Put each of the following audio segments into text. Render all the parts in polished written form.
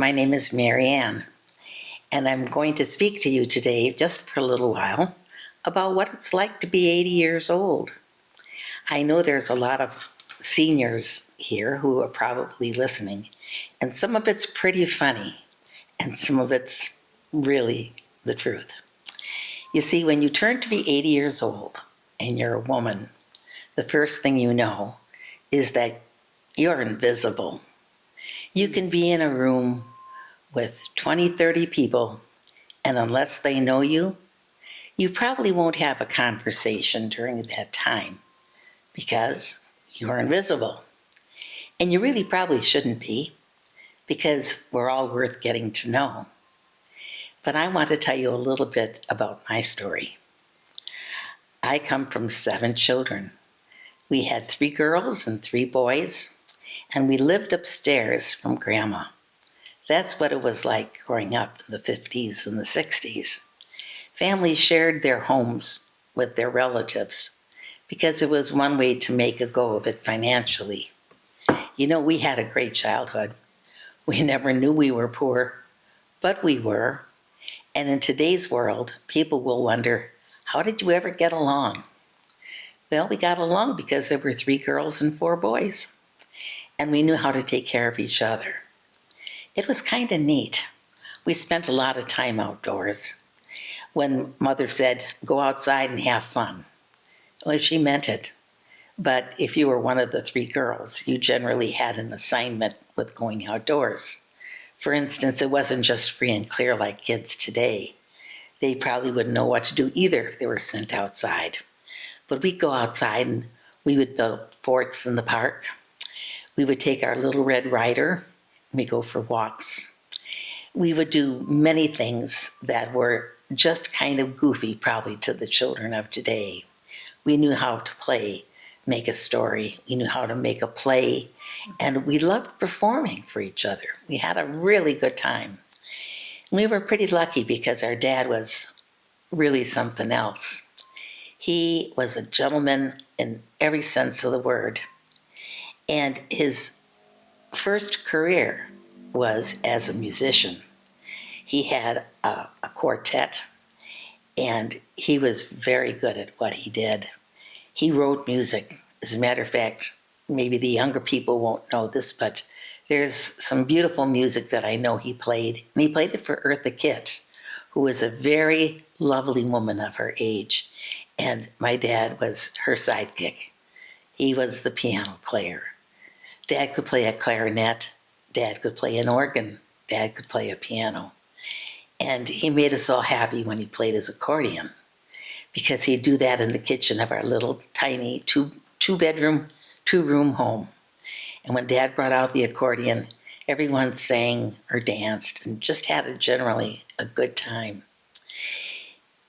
My name is MaryAnn, and I'm going to speak to you today, just for a little while, about what it's like to be 80 years old. I know there's a lot of seniors here who are probably listening, and some of it's pretty funny, and some of it's really the truth. You see, when you turn to be 80 years old and you're a woman, the first thing you know is that you're invisible. You can be in a room with 20, 30 people, and unless they know you, you probably won't have a conversation during that time because you're invisible. And you really probably shouldn't be, because we're all worth getting to know. But I want to tell you a little bit about my story. I come from 7 children. We had 3 girls and 3 boys, and we lived upstairs from Grandma. That's what it was like growing up in the 50s and the 60s. Families shared their homes with their relatives because it was one way to make a go of it financially. You know, we had a great childhood. We never knew we were poor, but we were. And in today's world, people will wonder, how did you ever get along? Well, we got along because there were 3 girls and 4 boys, and we knew how to take care of each other. It was kind of neat. We spent a lot of time outdoors. When Mother said, go outside and have fun, well, she meant it. But if you were one of the 3 girls, you generally had an assignment with going outdoors. For instance, it wasn't just free and clear like kids today. They probably wouldn't know what to do either if they were sent outside. But we'd go outside and we would build forts in the park. We would take our little Red Ryder and we'd go for walks. We would do many things that were just kind of goofy probably to the children of today. We knew how to play, make a story. We knew how to make a play, and we loved performing for each other. We had a really good time. We were pretty lucky because our dad was really something else. He was a gentleman in every sense of the word, and his first career was as a musician. He had a quartet, and he was very good at what he did. He wrote music. As a matter of fact, maybe the younger people won't know this, but there's some beautiful music that I know he played. And he played it for Eartha Kitt, who was a very lovely woman of her age. And my dad was her sidekick. He was the piano player. Dad could play a clarinet. Dad could play an organ. Dad could play a piano. And he made us all happy when he played his accordion, because he'd do that in the kitchen of our little tiny two-bedroom, 2-room home. And when Dad brought out the accordion, everyone sang or danced and just had generally a good time.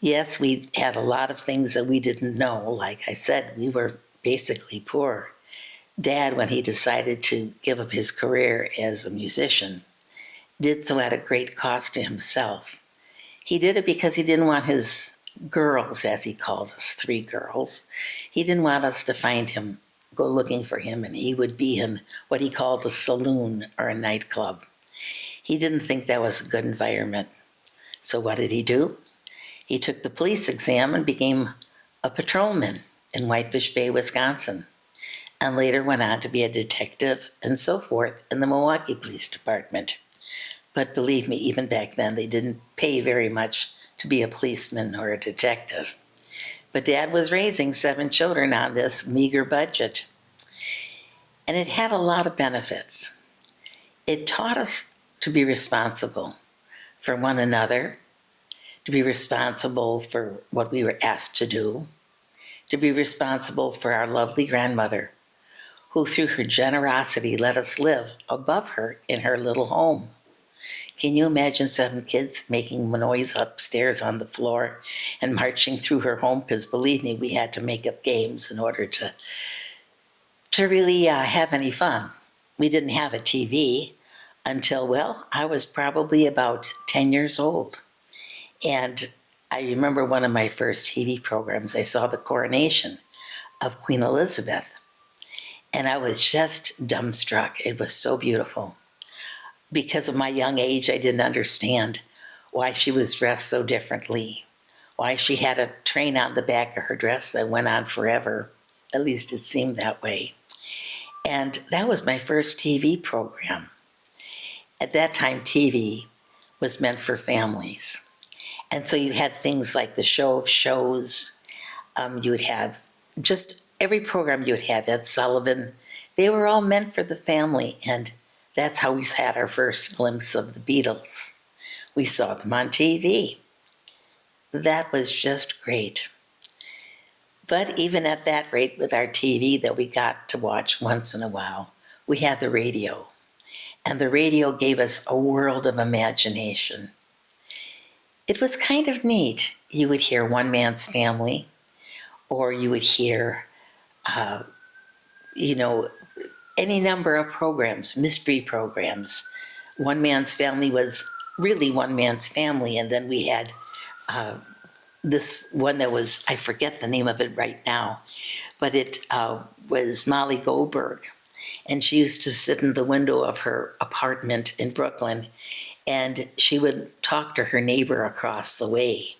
Yes, we had a lot of things that we didn't know. Like I said, we were basically poor. Dad, when he decided to give up his career as a musician, did so at a great cost to himself. He did it because he didn't want his girls, as he called us, 3 girls. He didn't want us to find him, go looking for him, and he would be in what he called a saloon or a nightclub. He didn't think that was a good environment. So what did he do? He took the police exam and became a patrolman in Whitefish Bay, Wisconsin, and later went on to be a detective and so forth in the Milwaukee Police Department. But believe me, even back then, they didn't pay very much to be a policeman or a detective. But Dad was raising 7 children on this meager budget. And it had a lot of benefits. It taught us to be responsible for one another, to be responsible for what we were asked to do, to be responsible for our lovely grandmother, who through her generosity let us live above her in her little home. Can you imagine 7 kids making noise upstairs on the floor and marching through her home? Because believe me, we had to make up games in order to really have any fun. We didn't have a TV until, well, I was probably about 10 years old. And I remember one of my first TV programs, I saw the coronation of Queen Elizabeth. And I was just dumbstruck. It was so beautiful. because of my young age, I didn't understand why she was dressed so differently, why she had a train on the back of her dress that went on forever. At least it seemed that way. And that was my first TV program. At that time, TV was meant for families. And so you had things like the show of shows. You would have just every program you would have, Ed Sullivan. They were all meant for the family. And that's how we had our first glimpse of the Beatles. We saw them on TV. That was just great. But even at that rate, with our TV that we got to watch once in a while, we had the radio. And the radio gave us a world of imagination. It was kind of neat. You would hear One Man's Family, or you would hear, any number of programs, mystery programs. One Man's Family was really One Man's Family, and then we had this one that was, I forget the name of it right now, but it was Molly Goldberg. And she used to sit in the window of her apartment in Brooklyn, and she would talk to her neighbor across the way,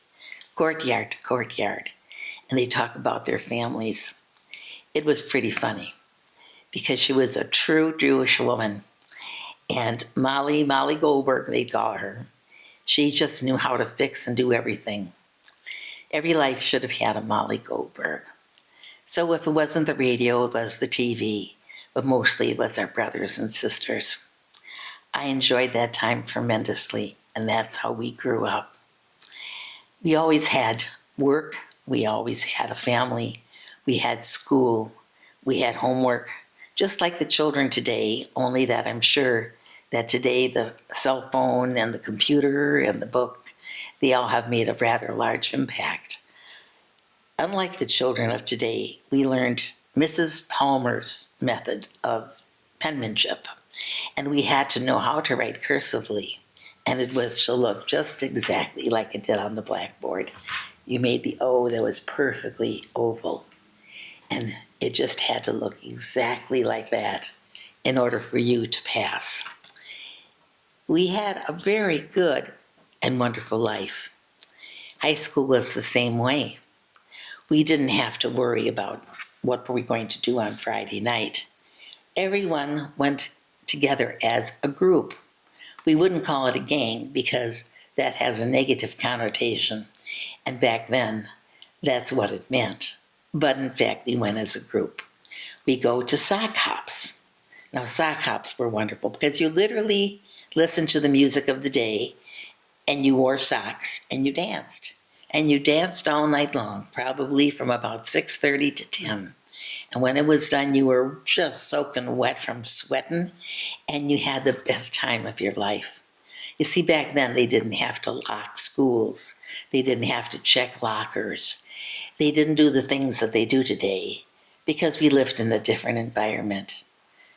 courtyard to courtyard, and they talk about their families. It was pretty funny because she was a true Jewish woman. And Molly Goldberg, they call her, she just knew how to fix and do everything. Every life should have had a Molly Goldberg. So if it wasn't the radio, it was the TV, but mostly it was our brothers and sisters. I enjoyed that time tremendously, and that's how we grew up. We always had work, we always had a family, we had school, we had homework, just like the children today, only that I'm sure that today the cell phone and the computer and the book, they all have made a rather large impact. Unlike the children of today, we learned Mrs. Palmer's method of penmanship, and we had to know how to write cursively, and it was to look just exactly like it did on the blackboard. You made the O that was perfectly oval, and it just had to look exactly like that in order for you to pass. We had a very good and wonderful life. High school was the same way. We didn't have to worry about what were we going to do on Friday night. Everyone went together as a group. We wouldn't call it a gang because that has a negative connotation. And back then, that's what it meant. But in fact, we went as a group. We go to sock hops. Now, sock hops were wonderful because you literally listened to the music of the day and you wore socks and you danced. And you danced all night long, probably from about 6:30 to 10. And when it was done, you were just soaking wet from sweating, and you had the best time of your life. You see, back then, they didn't have to lock schools. They didn't have to check lockers. They didn't do the things that they do today because we lived in a different environment.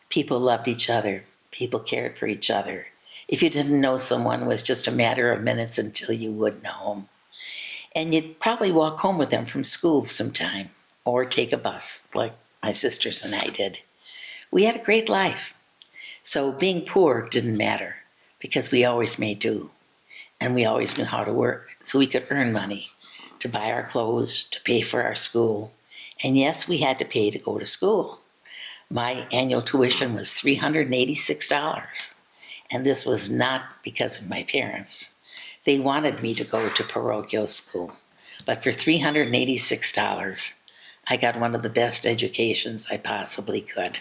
People loved each other. People cared for each other. If you didn't know someone, it was just a matter of minutes until you would know them. And you'd probably walk home with them from school sometime or take a bus like my sisters and I did. We had a great life. So being poor didn't matter because we always made do and we always knew how to work so we could earn money to buy our clothes, to pay for our school. And yes, we had to pay to go to school. My annual tuition was $386. And this was not because of my parents. They wanted me to go to parochial school, but for $386, I got one of the best educations I possibly could.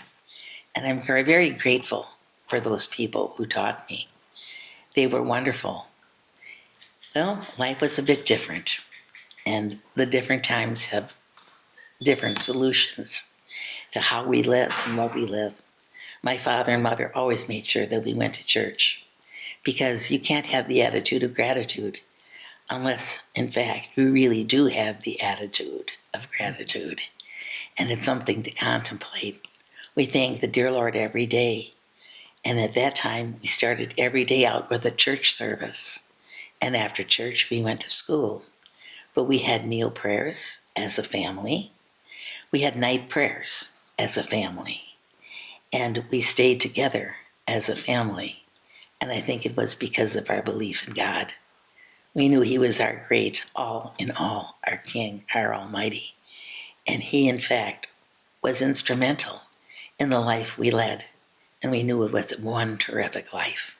And I'm very, very grateful for those people who taught me. They were wonderful. Well, life was a bit different, and the different times have different solutions to how we live and what we live. My father and mother always made sure that we went to church, because you can't have the attitude of gratitude unless, in fact, you really do have the attitude of gratitude. And it's something to contemplate. We thank the dear Lord every day. And at that time, we started every day out with a church service. And after church, we went to school. But we had meal prayers as a family. We had night prayers as a family. And we stayed together as a family. And I think it was because of our belief in God. We knew He was our great all in all, our King, our Almighty. And He, in fact, was instrumental in the life we led. And we knew it was one terrific life.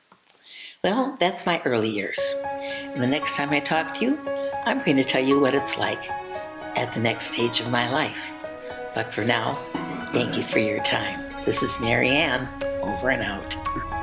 Well, that's my early years. And the next time I talk to you, I'm going to tell you what it's like at the next stage of my life. But for now, thank you for your time. This is MaryAnn, over and out.